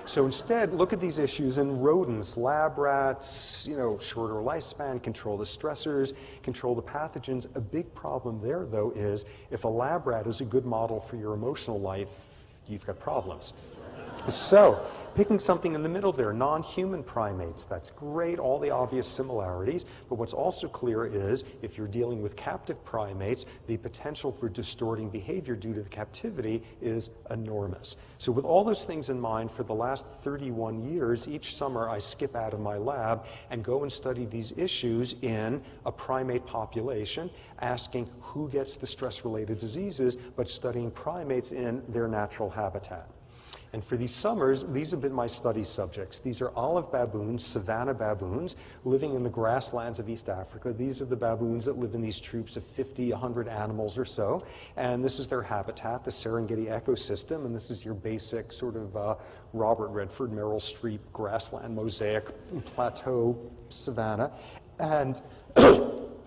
So instead, look at these issues in rodents, lab rats, shorter lifespan, control the stressors, control the pathogens. A big problem there, though, is if a lab rat is a good model for your emotional life, you've got problems. So, picking something in the middle there, non-human primates, that's great, all the obvious similarities, but what's also clear is if you're dealing with captive primates, the potential for distorting behavior due to the captivity is enormous. So with all those things in mind, for the last 31 years, each summer I skip out of my lab and go and study these issues in a primate population, asking who gets the stress-related diseases, but studying primates in their natural habitat. And for these summers, these have been my study subjects. These are olive baboons, savanna baboons, living in the grasslands of East Africa. These are the baboons that live in these troops of 50, 100 animals or so. And this is their habitat, the Serengeti ecosystem. And this is your basic sort of Robert Redford, Meryl Streep, grassland mosaic, plateau, savanna. And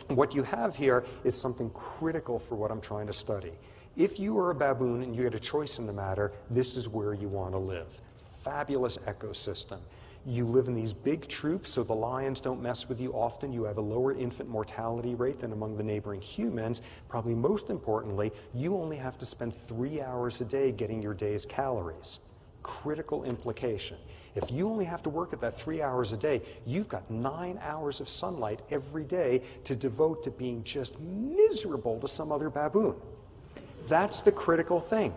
what you have here is something critical for what I'm trying to study. If you are a baboon and you get a choice in the matter, this is where you want to live. Fabulous ecosystem. You live in these big troops, so the lions don't mess with you often. You have a lower infant mortality rate than among the neighboring humans. Probably most importantly, you only have to spend 3 hours a day getting your day's calories. Critical implication. If you only have to work at that 3 hours a day, you've got 9 hours of sunlight every day to devote to being just miserable to some other baboon. That's the critical thing.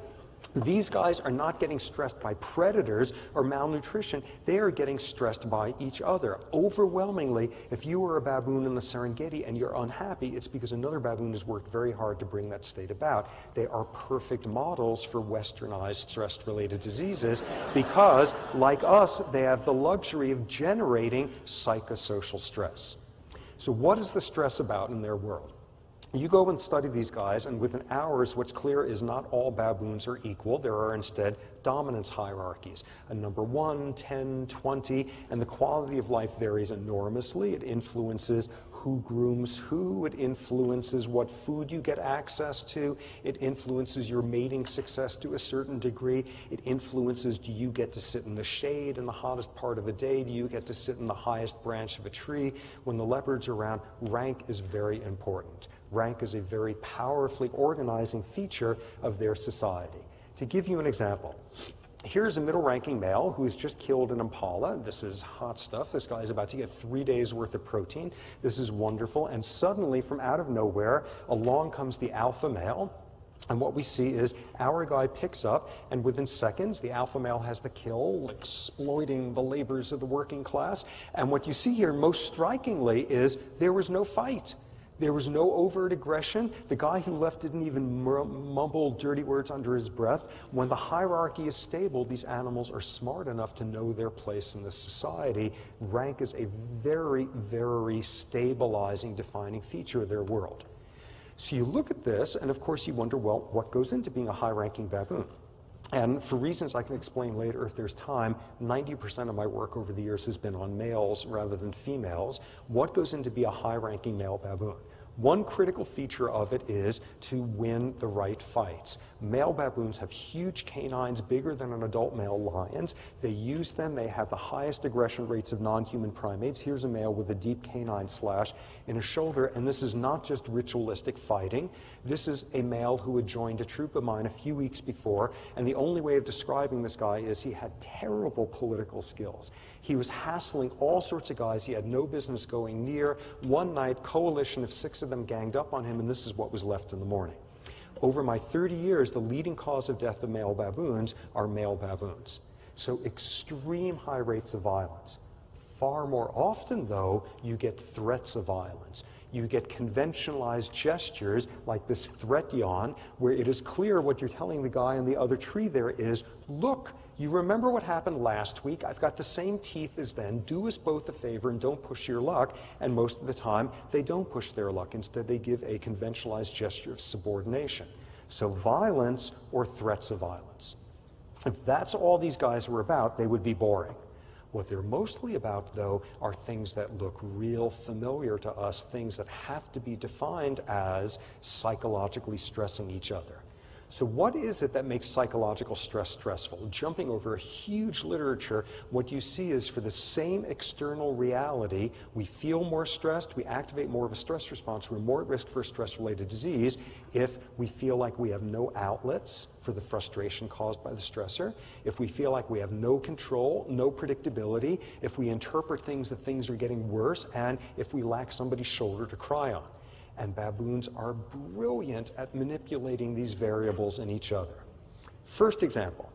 These guys are not getting stressed by predators or malnutrition. They are getting stressed by each other. Overwhelmingly, if you are a baboon in the Serengeti and you're unhappy, it's because another baboon has worked very hard to bring that state about. They are perfect models for westernized stress-related diseases because, like us, they have the luxury of generating psychosocial stress. So what is the stress about in their world? You go and study these guys, and within hours, what's clear is not all baboons are equal. There are instead dominance hierarchies, a number 1, 10, 20, and the quality of life varies enormously. It influences who grooms who. It influences what food you get access to. It influences your mating success to a certain degree. It influences, do you get to sit in the shade in the hottest part of the day? Do you get to sit in the highest branch of a tree? When the leopard's around, rank is very important. Rank is a very powerfully organizing feature of their society. To give you an example, here's a middle-ranking male who has just killed an impala. This is hot stuff. This guy is about to get 3 days worth of protein. This is wonderful. And suddenly, from out of nowhere, along comes the alpha male. And what we see is our guy picks up, and within seconds, the alpha male has the kill, exploiting the labors of the working class. And what you see here, most strikingly, is there was no fight. There was no overt aggression. The guy who left didn't even mumble dirty words under his breath. When the hierarchy is stable, these animals are smart enough to know their place in this society. Rank is a very, very stabilizing, defining feature of their world. So you look at this, and of course you wonder, well, what goes into being a high-ranking baboon? And for reasons I can explain later if there's time, 90% of my work over the years has been on males rather than females. What goes into be a high-ranking male baboon? One critical feature of it is to win the right fights. Male baboons have huge canines, bigger than an adult male lion's. They use them. They have the highest aggression rates of non-human primates. Here's a male with a deep canine slash in his shoulder, and this is not just ritualistic fighting. This is a male who had joined a troop of mine a few weeks before, and the only way of describing this guy is he had terrible political skills. He was hassling all sorts of guys he had no business going near. One night, coalition of 6 of them ganged up on him, and this is what was left in the morning. Over my 30 years, the leading cause of death of male baboons are male baboons. So extreme high rates of violence. Far more often, though, you get threats of violence. You get conventionalized gestures like this threat yawn, where it is clear what you're telling the guy in the other tree there is, look, you remember what happened last week? I've got the same teeth as then. Do us both a favor and don't push your luck. And most of the time, they don't push their luck. Instead, they give a conventionalized gesture of subordination. So violence or threats of violence. If that's all these guys were about, they would be boring. What they're mostly about, though, are things that look real familiar to us, things that have to be defined as psychologically stressing each other. So what is it that makes psychological stress stressful? Jumping over a huge literature, what you see is for the same external reality, we feel more stressed, we activate more of a stress response, we're more at risk for a stress-related disease if we feel like we have no outlets for the frustration caused by the stressor, if we feel like we have no control, no predictability, if we interpret things that things are getting worse, and if we lack somebody's shoulder to cry on. And baboons are brilliant at manipulating these variables in each other. First example.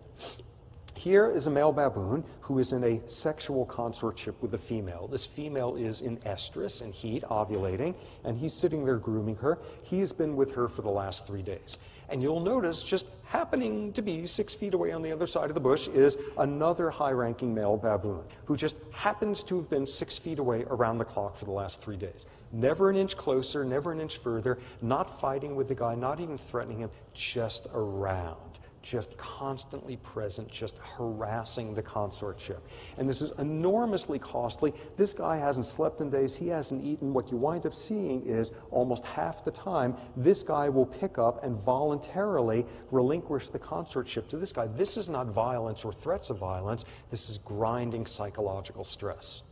Here is a male baboon who is in a sexual consortship with a female. This female is in estrus, in heat, ovulating, and he's sitting there grooming her. He has been with her for the last 3 days. And you'll notice, just happening to be 6 feet away on the other side of the bush, is another high-ranking male baboon who just happens to have been 6 feet away around the clock for the last 3 days. Never an inch closer, never an inch further, not fighting with the guy, not even threatening him, just around. Just constantly present, just harassing the consortship. And this is enormously costly. This guy hasn't slept in days, he hasn't eaten. What you wind up seeing is almost half the time, this guy will pick up and voluntarily relinquish the consortship to this guy. This is not violence or threats of violence, this is grinding psychological stress.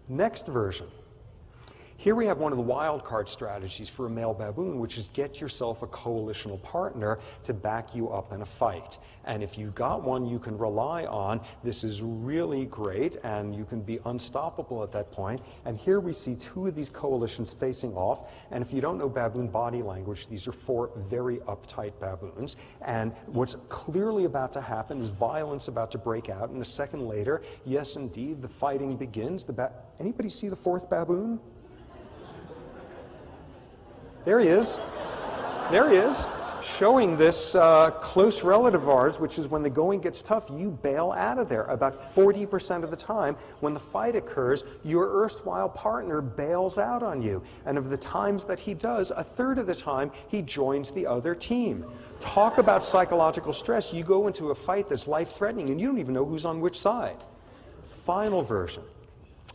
Next version. Here we have one of the wild card strategies for a male baboon, which is get yourself a coalitional partner to back you up in a fight. And if you've got one you can rely on, this is really great, and you can be unstoppable at that point. And here we see 2 of these coalitions facing off. And if you don't know baboon body language, these are 4 very uptight baboons. And what's clearly about to happen is violence about to break out. And a second later, yes, indeed, the fighting begins. Anybody see the 4th baboon? There he is. There he is, showing this close relative of ours, which is when the going gets tough, you bail out of there. About 40% of the time, when the fight occurs, your erstwhile partner bails out on you. And of the times that he does, 1/3 of the time, he joins the other team. Talk about psychological stress. You go into a fight that's life-threatening, and you don't even know who's on which side. Final version.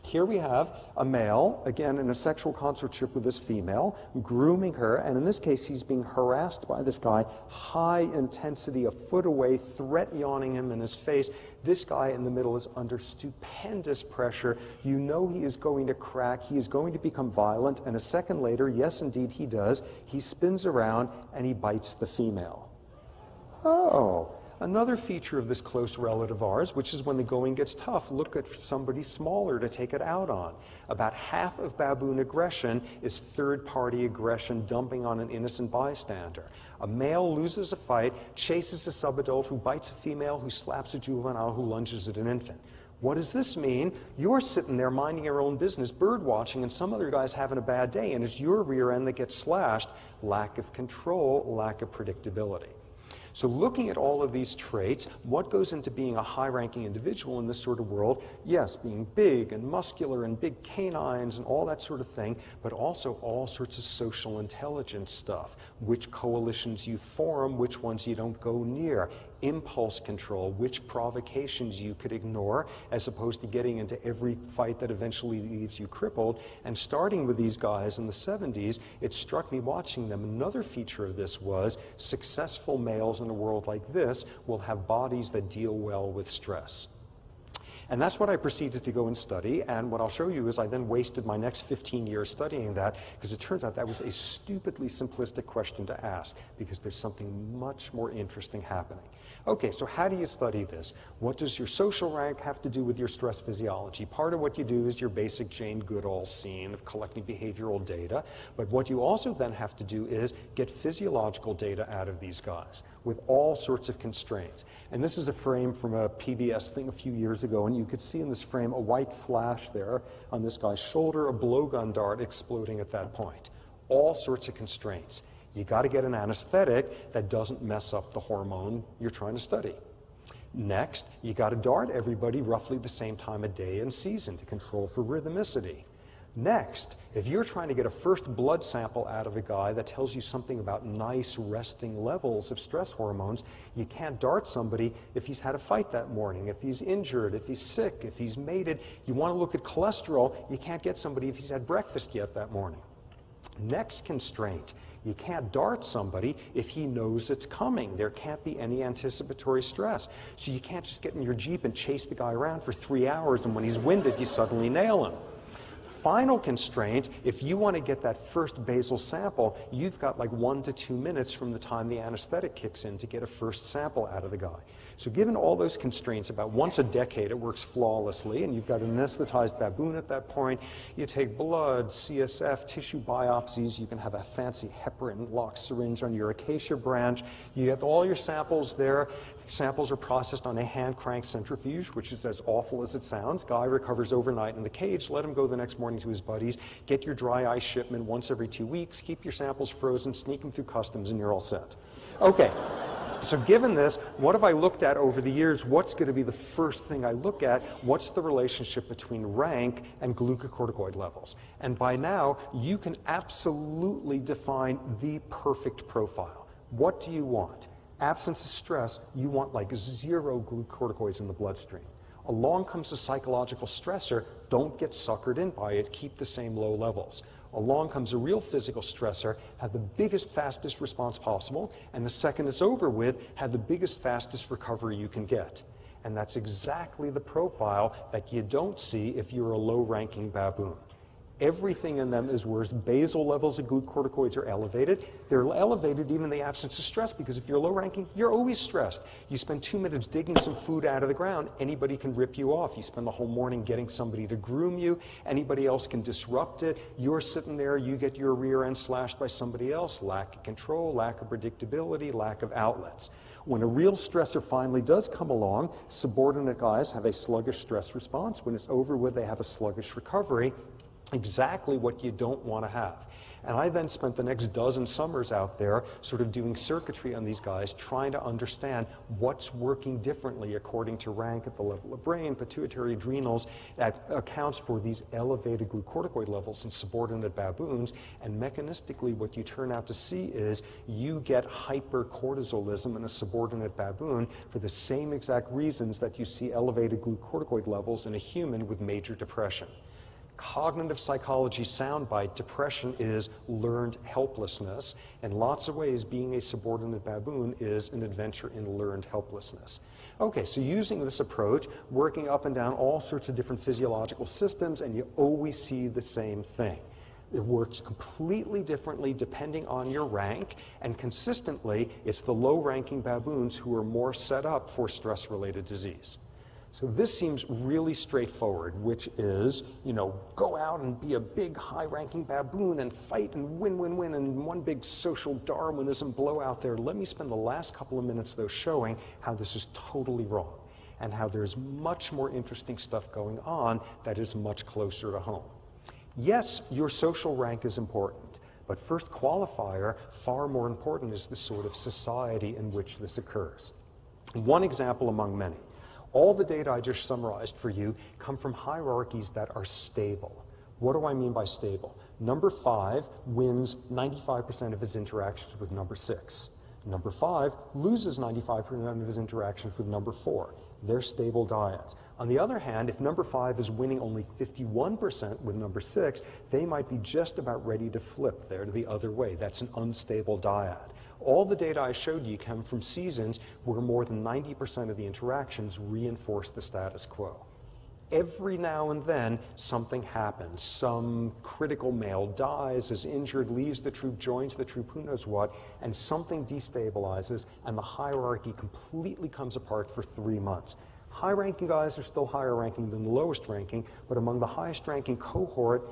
Here we have a male, again in a sexual consortship with this female, grooming her, and in this case he's being harassed by this guy, high intensity, a foot away, threat yawning him in his face. This guy in the middle is under stupendous pressure. You know he is going to crack, he is going to become violent, and a second later, yes indeed he does, he spins around and he bites the female. Oh. Another feature of this close relative of ours, which is when the going gets tough, look at somebody smaller to take it out on. About half of baboon aggression is third-party aggression dumping on an innocent bystander. A male loses a fight, chases a subadult who bites a female, who slaps a juvenile, who lunges at an infant. What does this mean? You're sitting there minding your own business, bird watching, and some other guy's having a bad day, and it's your rear end that gets slashed. Lack of control, lack of predictability. So looking at all of these traits, what goes into being a high-ranking individual in this sort of world? Yes, being big and muscular and big canines and all that sort of thing, but also all sorts of social intelligence stuff. Which coalitions you form, which ones you don't go near. Impulse control, which provocations you could ignore, as opposed to getting into every fight that eventually leaves you crippled. And starting with these guys in the 70s, it struck me watching them. Another feature of this was successful males in a world like this will have bodies that deal well with stress. And that's what I proceeded to go and study, and what I'll show you is I then wasted my next 15 years studying that, because it turns out that was a stupidly simplistic question to ask, because there's something much more interesting happening. Okay, so how do you study this? What does your social rank have to do with your stress physiology? Part of what you do is your basic Jane Goodall scene of collecting behavioral data, but what you also then have to do is get physiological data out of these guys with all sorts of constraints. And this is a frame from a PBS thing a few years ago, and you could see in this frame a white flash there on this guy's shoulder, a blowgun dart exploding at that point. All sorts of constraints. You got to get an anesthetic that doesn't mess up the hormone you're trying to study. Next, you got to dart everybody roughly the same time of day and season to control for rhythmicity. Next, if you're trying to get a first blood sample out of a guy that tells you something about nice resting levels of stress hormones, you can't dart somebody if he's had a fight that morning, if he's injured, if he's sick, if he's mated. You want to look at cholesterol, you can't get somebody if he's had breakfast yet that morning. Next constraint, you can't dart somebody if he knows it's coming. There can't be any anticipatory stress. So you can't just get in your Jeep and chase the guy around for 3 hours, and when he's winded, you suddenly nail him. Final constraint, if you want to get that first basal sample, you've got like 1 to 2 minutes from the time the anesthetic kicks in to get a first sample out of the guy. So given all those constraints, about once a decade it works flawlessly, and you've got an anesthetized baboon at that point. You take blood, CSF, tissue biopsies, you can have a fancy heparin-locked syringe on your acacia branch. You get all your samples there. Samples are processed on a hand-crank centrifuge, which is as awful as it sounds. Guy recovers overnight in the cage, let him go the next morning to his buddies. Get your dry ice shipment once every 2 weeks, keep your samples frozen, sneak them through customs, and you're all set. Okay. So given this, what have I looked at over the years? What's going to be the first thing I look at? What's the relationship between rank and glucocorticoid levels? And by now, you can absolutely define the perfect profile. What do you want? Absence of stress, you want like 0 glucocorticoids in the bloodstream. Along comes a psychological stressor, don't get suckered in by it, keep the same low levels. Along comes a real physical stressor, have the biggest, fastest response possible, and the second it's over with, have the biggest, fastest recovery you can get. And that's exactly the profile that you don't see if you're a low-ranking baboon. Everything in them is worse. Basal levels of glucocorticoids are elevated. They're elevated even in the absence of stress, because if you're low ranking, you're always stressed. You spend 2 minutes digging some food out of the ground, anybody can rip you off. You spend the whole morning getting somebody to groom you, anybody else can disrupt it. You're sitting there, you get your rear end slashed by somebody else. Lack of control, lack of predictability, lack of outlets. When a real stressor finally does come along, subordinate guys have a sluggish stress response. When it's over with, they have a sluggish recovery. Exactly what you don't want to have. And I then spent the next dozen summers out there sort of doing circuitry on these guys, trying to understand what's working differently according to rank at the level of brain, pituitary, adrenals, that accounts for these elevated glucocorticoid levels in subordinate baboons. And mechanistically, what you turn out to see is you get hypercortisolism in a subordinate baboon for the same exact reasons that you see elevated glucocorticoid levels in a human with major depression. Cognitive psychology soundbite, depression is learned helplessness. In lots of ways, being a subordinate baboon is an adventure in learned helplessness. Okay, so using this approach, working up and down all sorts of different physiological systems, and you always see the same thing. It works completely differently depending on your rank, and consistently, it's the low-ranking baboons who are more set up for stress-related disease. So this seems really straightforward, which is, go out and be a big high-ranking baboon and fight and win, and one big social Darwinism blowout there. Let me spend the last couple of minutes, though, showing how this is totally wrong and how there's much more interesting stuff going on that is much closer to home. Yes, your social rank is important, but first qualifier, far more important, is the sort of society in which this occurs. One example among many. All the data I just summarized for you come from hierarchies that are stable. What do I mean by stable? Number 5 wins 95% of his interactions with number 6. Number 5 loses 95% of his interactions with number 4. They're stable dyads. On the other hand, if number 5 is winning only 51% with number 6, they might be just about ready to flip there to the other way. That's an unstable dyad. All the data I showed you come from seasons where more than 90% of the interactions reinforce the status quo. Every now and then, something happens. Some critical male dies, is injured, leaves the troop, joins the troop, who knows what, and something destabilizes, and the hierarchy completely comes apart for 3 months. High-ranking guys are still higher ranking than the lowest ranking, but among the highest ranking cohort,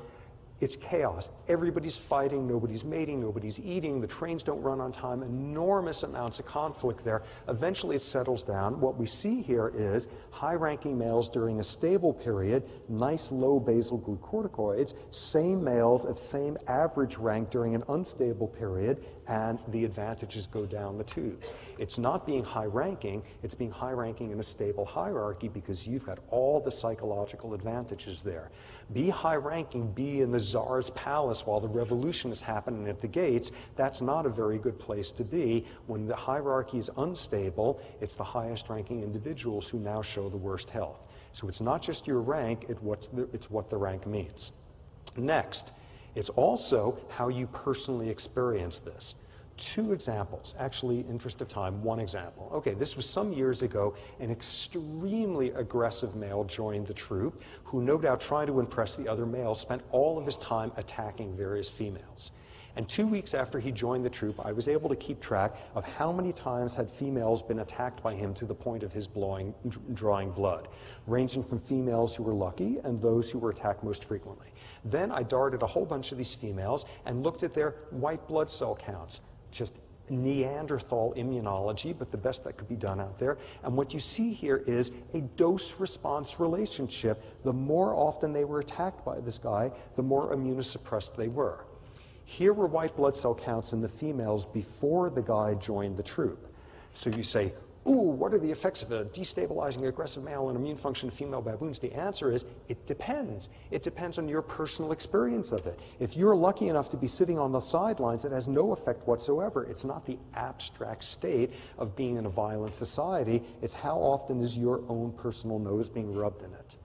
it's chaos. Everybody's fighting, nobody's mating, nobody's eating, the trains don't run on time, enormous amounts of conflict there. Eventually it settles down. What we see here is high-ranking males during a stable period, nice low basal glucocorticoids, same males of same average rank during an unstable period, and the advantages go down the tubes. It's not being high-ranking, it's being high-ranking in a stable hierarchy because you've got all the psychological advantages there. Be high-ranking, be in the Tsar's palace while the revolution is happening at the gates. That's not a very good place to be. When the hierarchy is unstable, it's the highest ranking individuals who now show the worst health. So it's not just your rank, it's what the rank means. Next, It's also how you personally experience this. Two examples, actually, interest of time, one example. Okay, this was some years ago. An extremely aggressive male joined the troop who, no doubt trying to impress the other males, spent all of his time attacking various females. And 2 weeks after he joined the troop, I was able to keep track of how many times had females been attacked by him to the point of his drawing blood, ranging from females who were lucky and those who were attacked most frequently. Then I darted a whole bunch of these females and looked at their white blood cell counts. Just Neanderthal immunology, but the best that could be done out there. And what you see here is a dose-response relationship. The more often they were attacked by this guy, the more immunosuppressed they were. Here were white blood cell counts in the females before the guy joined the troop. So you say, ooh, what are the effects of a destabilizing aggressive male and immune function of female baboons? The answer is, it depends. It depends on your personal experience of it. If you're lucky enough to be sitting on the sidelines, it has no effect whatsoever. It's not the abstract state of being in a violent society. It's how often is your own personal nose being rubbed in it.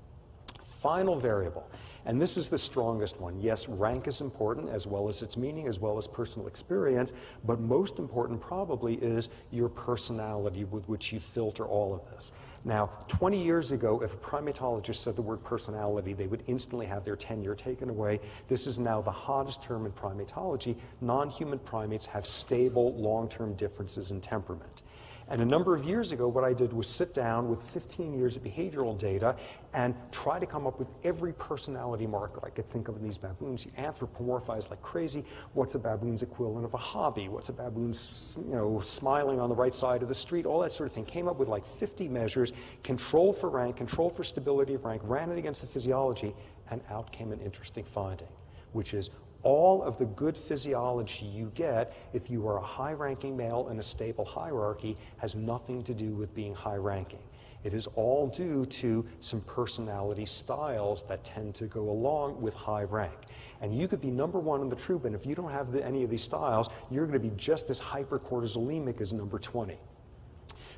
Final variable. And this is the strongest one. Yes, rank is important, as well as its meaning, as well as personal experience, but most important probably is your personality with which you filter all of this. Now, 20 years ago, if a primatologist said the word personality, they would instantly have their tenure taken away. This is now the hottest term in primatology. Non-human primates have stable, long-term differences in temperament. And a number of years ago, what I did was sit down with 15 years of behavioral data and try to come up with every personality marker I could think of in these baboons. You anthropomorphize like crazy. What's a baboon's equivalent of a hobby? What's a baboon's, smiling on the right side of the street? All that sort of thing. Came up with like 50 measures, control for rank, control for stability of rank, ran it against the physiology, and out came an interesting finding, which is all of the good physiology you get if you are a high-ranking male in a stable hierarchy has nothing to do with being high-ranking. It is all due to some personality styles that tend to go along with high rank. And you could be number one in the troop, and if you don't have any of these styles, you're going to be just as hypercortisolemic as number 20.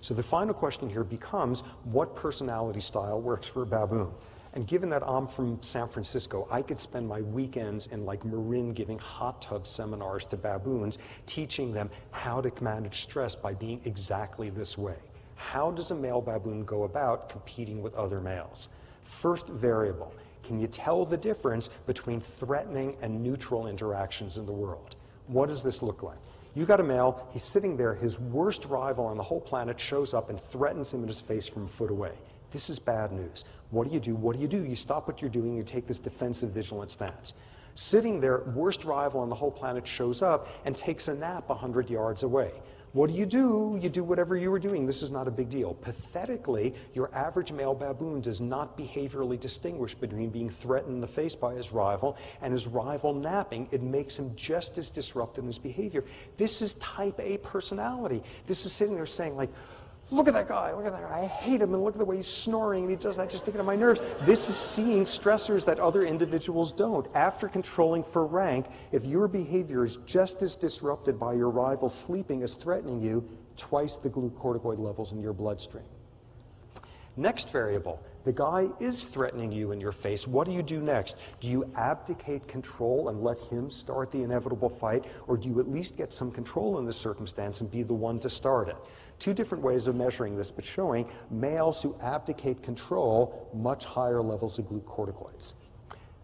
So the final question here becomes, what personality style works for a baboon? And given that I'm from San Francisco, I could spend my weekends in like Marin giving hot tub seminars to baboons, teaching them how to manage stress by being exactly this way. How does a male baboon go about competing with other males? First variable, can you tell the difference between threatening and neutral interactions in the world? What does this look like? You got a male, he's sitting there, his worst rival on the whole planet shows up and threatens him in his face from a foot away. This is bad news. What do you do? What do you do? You stop what you're doing, you take this defensive, vigilant stance. Sitting there, worst rival on the whole planet shows up and takes a nap 100 yards away. What do? You do whatever you were doing. This is not a big deal. Pathetically, your average male baboon does not behaviorally distinguish between being threatened in the face by his rival and his rival napping. It makes him just as disruptive in his behavior. This is type A personality. This is sitting there saying like, look at that guy, I hate him, and look at the way he's snoring, and he does that just to get on my nerves. This is seeing stressors that other individuals don't. After controlling for rank, if your behavior is just as disrupted by your rival sleeping as threatening you, twice the glucocorticoid levels in your bloodstream. Next variable, the guy is threatening you in your face. What do you do next? Do you abdicate control and let him start the inevitable fight, or do you at least get some control in the circumstance and be the one to start it? Two different ways of measuring this, but showing males who abdicate control, much higher levels of glucocorticoids.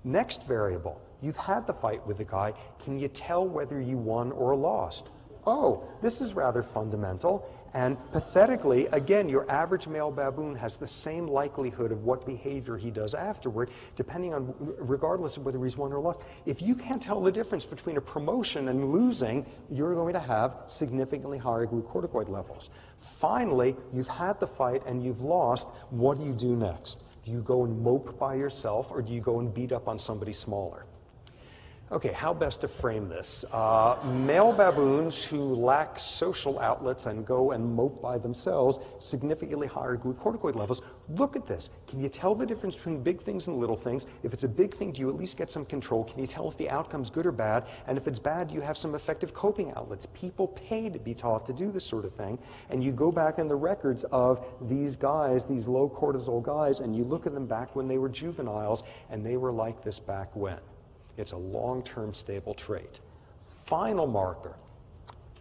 Next variable, you've had the fight with the guy. Can you tell whether you won or lost? Oh, this is rather fundamental, and pathetically, again, your average male baboon has the same likelihood of what behavior he does afterward, regardless of whether he's won or lost. If you can't tell the difference between a promotion and losing, you're going to have significantly higher glucocorticoid levels. Finally, you've had the fight and you've lost. What do you do next? Do you go and mope by yourself, or do you go and beat up on somebody smaller? Okay, how best to frame this? Male baboons who lack social outlets and go and mope by themselves, significantly higher glucocorticoid levels. Look at this. Can you tell the difference between big things and little things? If it's a big thing, do you at least get some control? Can you tell if the outcome's good or bad? And if it's bad, do you have some effective coping outlets? People pay to be taught to do this sort of thing. And you go back in the records of these guys, these low cortisol guys, and you look at them back when they were juveniles, and they were like this back when. It's a long-term stable trait. Final marker.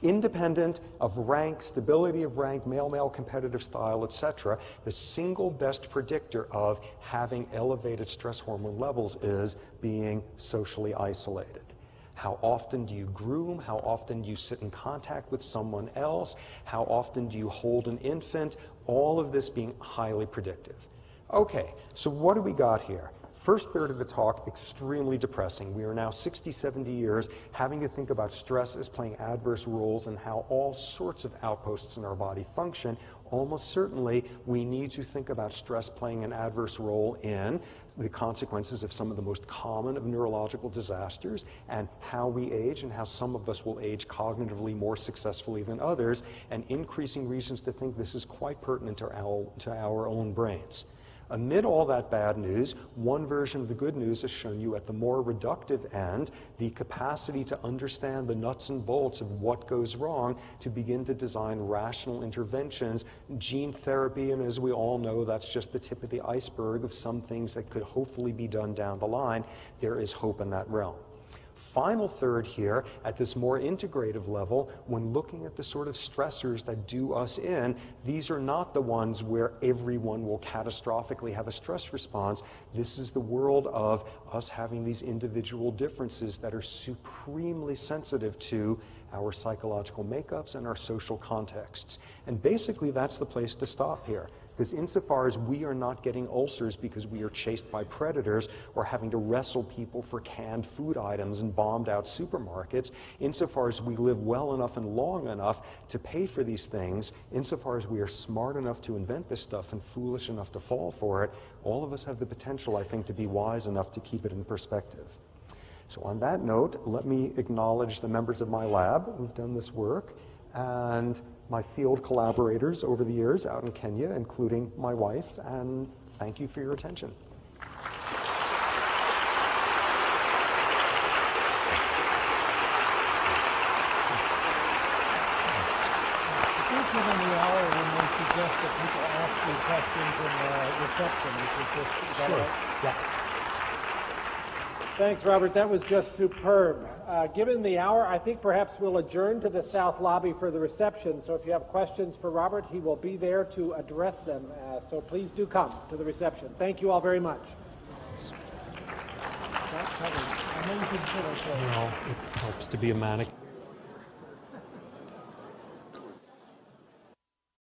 Independent of rank, stability of rank, male-male competitive style, etc., the single best predictor of having elevated stress hormone levels is being socially isolated. How often do you groom? How often do you sit in contact with someone else? How often do you hold an infant? All of this being highly predictive. Okay, so what do we got here? First third of the talk, extremely depressing. We are now 60, 70 years having to think about stress as playing adverse roles and how all sorts of outposts in our body function. Almost certainly, we need to think about stress playing an adverse role in the consequences of some of the most common of neurological disasters and how we age and how some of us will age cognitively more successfully than others, and increasing reasons to think this is quite pertinent to our own brains. Amid all that bad news, one version of the good news has shown you at the more reductive end the capacity to understand the nuts and bolts of what goes wrong to begin to design rational interventions, gene therapy, and as we all know, that's just the tip of the iceberg of some things that could hopefully be done down the line. There is hope in that realm. Final third here, at this more integrative level, when looking at the sort of stressors that do us in, these are not the ones where everyone will catastrophically have a stress response. This is the world of us having these individual differences that are supremely sensitive to our psychological makeups and our social contexts. And basically, that's the place to stop here. Because insofar as we are not getting ulcers because we are chased by predators or having to wrestle people for canned food items and bombed out supermarkets, insofar as we live well enough and long enough to pay for these things, insofar as we are smart enough to invent this stuff and foolish enough to fall for it, all of us have the potential, I think, to be wise enough to keep it in perspective. So on that note, let me acknowledge the members of my lab who've done this work, and my field collaborators over the years out in Kenya, including my wife, and thank you for your attention. Speaking in the hour when they suggest that people ask you questions in the reception, which is just, Sure. right? Yeah. Thanks, Robert. That was just superb. Given the hour, I think perhaps we'll adjourn to the South Lobby for the reception. So if you have questions for Robert, he will be there to address them. So please do come to the reception. Thank you all very much. Well, it helps to be a manic.